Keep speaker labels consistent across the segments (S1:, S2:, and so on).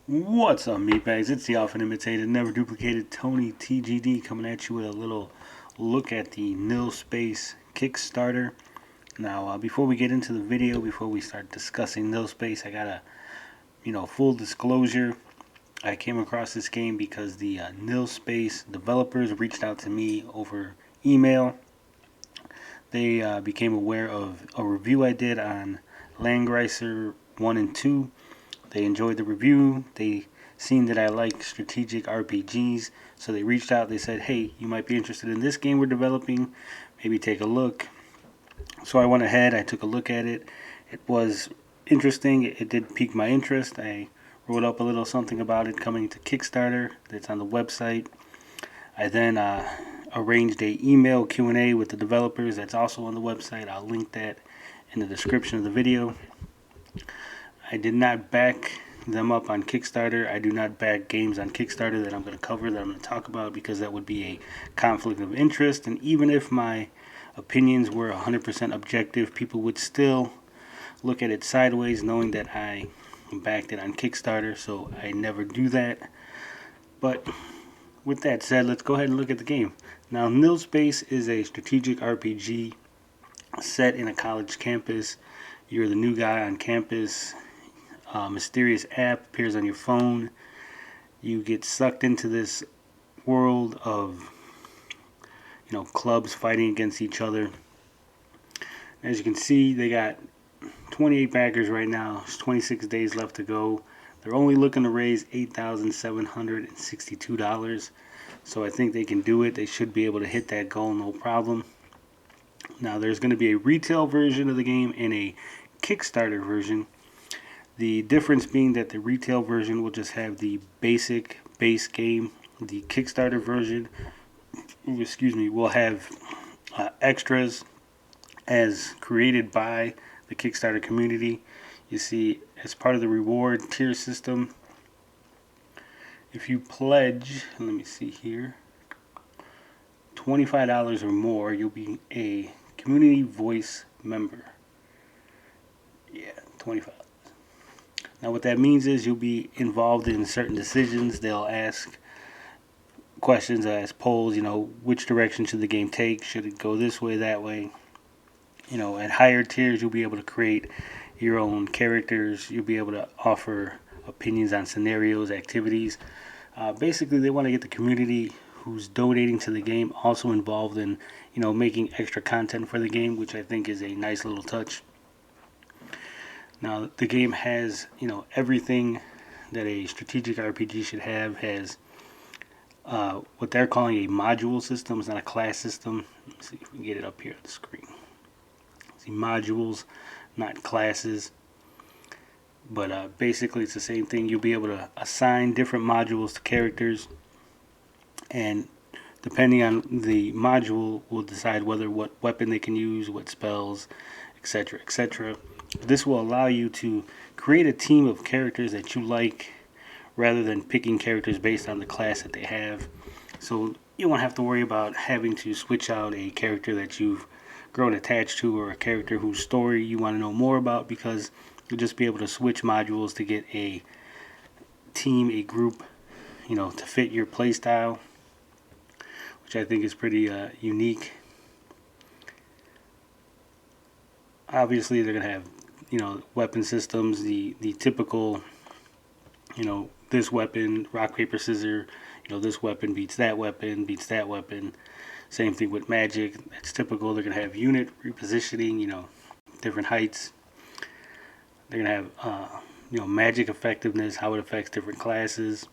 S1: What's up, meatbags? It's the often imitated, never duplicated Tony TGD coming at you with a little look at the Nilspace Kickstarter. Now, before we get into the video, before we start discussing Nilspace, I gotta, full disclosure. I came across this game because the Nilspace developers reached out to me over email. They became aware of a review I did on Landgreiser 1 and 2. They enjoyed the review. They seen that I like strategic RPGs, so they reached out. They said, "Hey, you might be interested in this game we're developing. Maybe take a look." So I went ahead. I took a look at it. It was interesting. It did pique my interest. I wrote up a little something about it coming to Kickstarter. That's on the website. I then arranged a email Q&A with the developers. That's also on the website. I'll link that in the description of the video. I did not back them up on Kickstarter. I do not back games on Kickstarter that I'm going to cover, that I'm going to talk about, because that would be a conflict of interest. And even if my opinions were 100% objective, people would still look at it sideways knowing that I backed it on Kickstarter, so I never do that. But with that said, let's go ahead and look at the game. Now, Nilspace is a strategic RPG set in a college campus. You're the new guy on campus. A mysterious app appears on your phone. You get sucked into this world of, clubs fighting against each other. As you can see, they got 28 backers right now. There's 26 days left to go. They're only looking to raise $8,762. So I think they can do it. They should be able to hit that goal no problem. Now, there's going to be a retail version of the game and a Kickstarter version. The difference being that the retail version will just have the basic base game. The Kickstarter version, will have extras as created by the Kickstarter community. You see, as part of the reward tier system, if you pledge, let me see here, $25 or more, you'll be a community voice member. Yeah, 25. Now, what that means is you'll be involved in certain decisions. They'll ask questions, ask polls, which direction should the game take? Should it go this way, that way? At higher tiers, you'll be able to create your own characters. You'll be able to offer opinions on scenarios, activities. Basically, they want to get the community who's donating to the game also involved in, making extra content for the game, which I think is a nice little touch. Now, the game has, everything that a strategic RPG should have. Has what they're calling a module system. It's not a class system. Let's see if we can get it up here on the screen. See, modules, not classes. But basically, it's the same thing. You'll be able to assign different modules to characters, and depending on the module, will decide what weapon they can use, what spells, etc., etc. This will allow you to create a team of characters that you like, rather than picking characters based on the class that they have. So you won't have to worry about having to switch out a character that you've grown attached to, or a character whose story you want to know more about, because you'll just be able to switch modules to get a team, a group, to fit your playstyle, which I think is pretty unique. Obviously, they're going to have, weapon systems, the typical, this weapon, rock, paper, scissors, this weapon beats that weapon, beats that weapon. Same thing with magic. That's typical. They're going to have unit repositioning, different heights. They're going to have, magic effectiveness, how it affects different classes.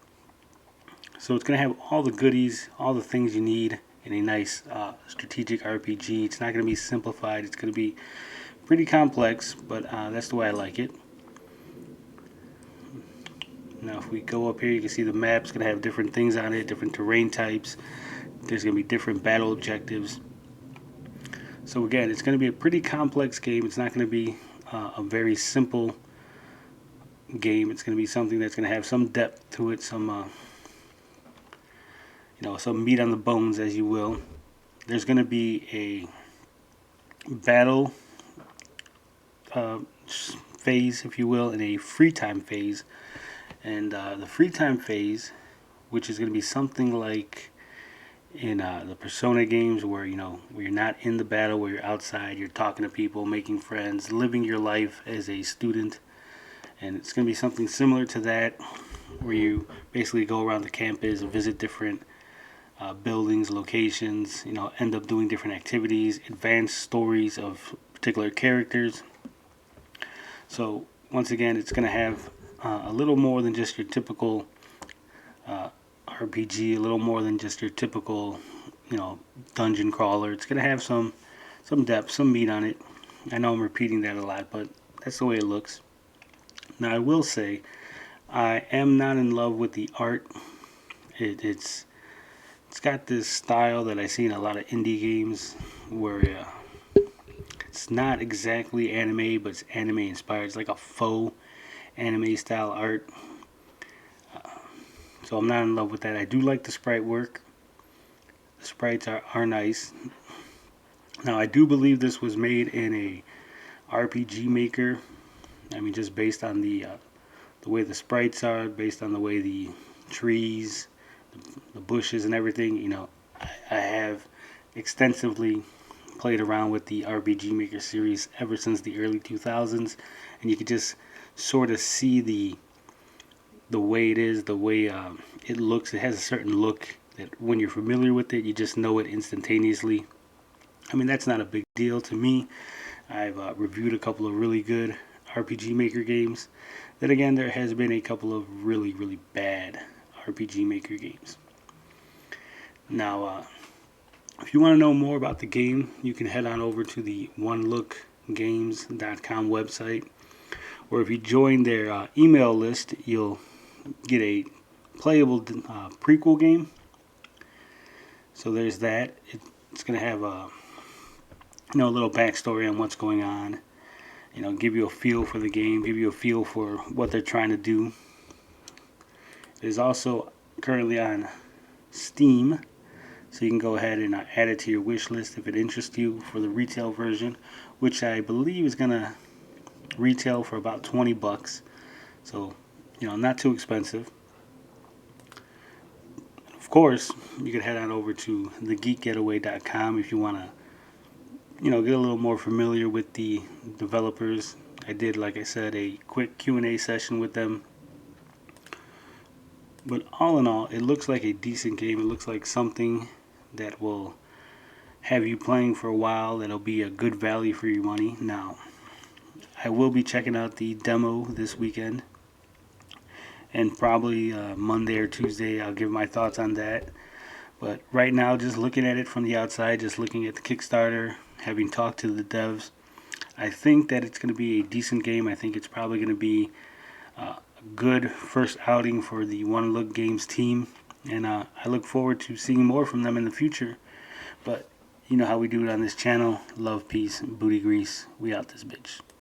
S1: So it's going to have all the goodies, all the things you need in a nice strategic RPG. It's not going to be simplified. It's going to be pretty complex, but that's the way I like it. Now, if we go up here, you can see the map's going to have different things on it, different terrain types. There's going to be different battle objectives. So again, it's going to be a pretty complex game. It's not going to be a very simple game. It's going to be something that's going to have some depth to it, some some meat on the bones, as you will. There's going to be a battle phase, if you will, and a free time phase. And the free time phase, which is going to be something like in the Persona games, where where you're not in the battle, where you're outside, you're talking to people, making friends, living your life as a student. And it's going to be something similar to that, where you basically go around the campus, visit different buildings, locations, end up doing different activities, advance stories of particular characters. So once again, it's going to have a little more than just your typical RPG, a little more than just your typical, dungeon crawler. It's going to have some depth, some meat on it. I know I'm repeating that a lot, but that's the way it looks. Now I will say, I am not in love with the art. It's got this style that I see in a lot of indie games, where it's not exactly anime, but it's anime inspired. It's like a faux anime style art. So I'm not in love with that. I do like the sprite work. The sprites are nice. Now I do believe this was made in a RPG maker. I mean, just based on the way the sprites are, based on the way the trees, the bushes and everything. I have extensively played around with the RPG Maker series ever since the early 2000s, and you could just sort of see the way it is, the way it looks. It has a certain look that when you're familiar with it, you just know it instantaneously. I mean, that's not a big deal to me. I've reviewed a couple of really good RPG Maker games. Then again, there has been a couple of really, really bad RPG Maker games. Now, if you want to know more about the game, you can head on over to the onelookgames.com website, or if you join their email list, you'll get a playable prequel game. So there's that. It's going to have a little backstory on what's going on. Give you a feel for the game, give you a feel for what they're trying to do. It is also currently on Steam, so you can go ahead and add it to your wish list if it interests you for the retail version, which I believe is going to retail for about $20. So, not too expensive. Of course, you can head on over to thegeekgetaway.com if you want to get a little more familiar with the developers. I did, like I said, a quick Q&A session with them. But all in all, it looks like a decent game. It looks like something that will have you playing for a while. That'll be a good value for your money. Now, I will be checking out the demo this weekend, and probably Monday or Tuesday I'll give my thoughts on that. But right now, just looking at it from the outside, just looking at the Kickstarter, having talked to the devs, I think that it's going to be a decent game. I think it's probably going to be a good first outing for the One Look Games team, and I look forward to seeing more from them in the future. But you know how we do it on this channel. Love, peace, booty grease. We out this bitch.